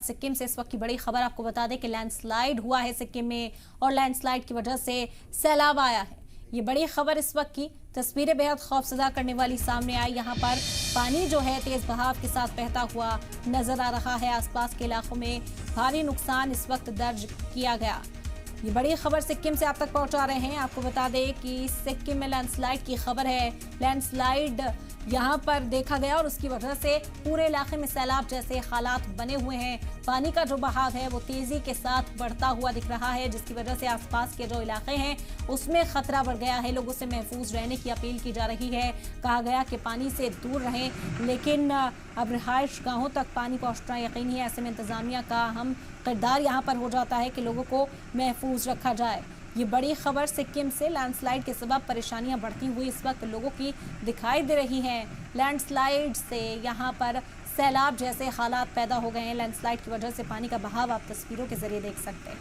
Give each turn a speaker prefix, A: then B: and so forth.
A: सिक्किम से इस वक्त की बड़ी खबर आपको बता दें कि लैंडस्लाइड हुआ है सिक्किम में और लैंडस्लाइड की वजह से सैलाब आया है। ये बड़ी खबर इस वक्त की तस्वीरें बेहद खौफजदा करने वाली सामने आई। यहाँ पर पानी जो है तेज बहाव के साथ बहता हुआ नजर आ रहा है। आसपास के इलाकों में भारी नुकसान इस वक्त दर्ज किया गया। ये बड़ी खबर सिक्किम से आप तक पहुंचा रहे हैं। आपको बता दें कि सिक्किम में लैंडस्लाइड की खबर है। लैंडस्लाइड यहां पर देखा गया और उसकी वजह से पूरे इलाके में सैलाब जैसे हालात बने हुए हैं। पानी का जो बहाव है वो तेजी के साथ बढ़ता हुआ दिख रहा है, जिसकी वजह से आसपास के जो इलाके हैं उसमें खतरा बढ़ गया है। लोगों से महफूज रहने की अपील की जा रही है। कहा गया कि पानी से दूर रहें, लेकिन अब रिहाइश गाहों तक पानी पहुंचना यकीनी है। ऐसे में इंतजामिया का अहम किरदार यहाँ पर हो जाता है कि लोगों को महफूज रखा जाए। ये बड़ी खबर सिक्किम से लैंडस्लाइड के सबब परेशानियां बढ़ती हुई इस वक्त लोगों की दिखाई दे रही हैं। लैंडस्लाइड से यहाँ पर सैलाब जैसे हालात पैदा हो गए हैं। लैंडस्लाइड की वजह से पानी का बहाव आप तस्वीरों के जरिए देख सकते हैं।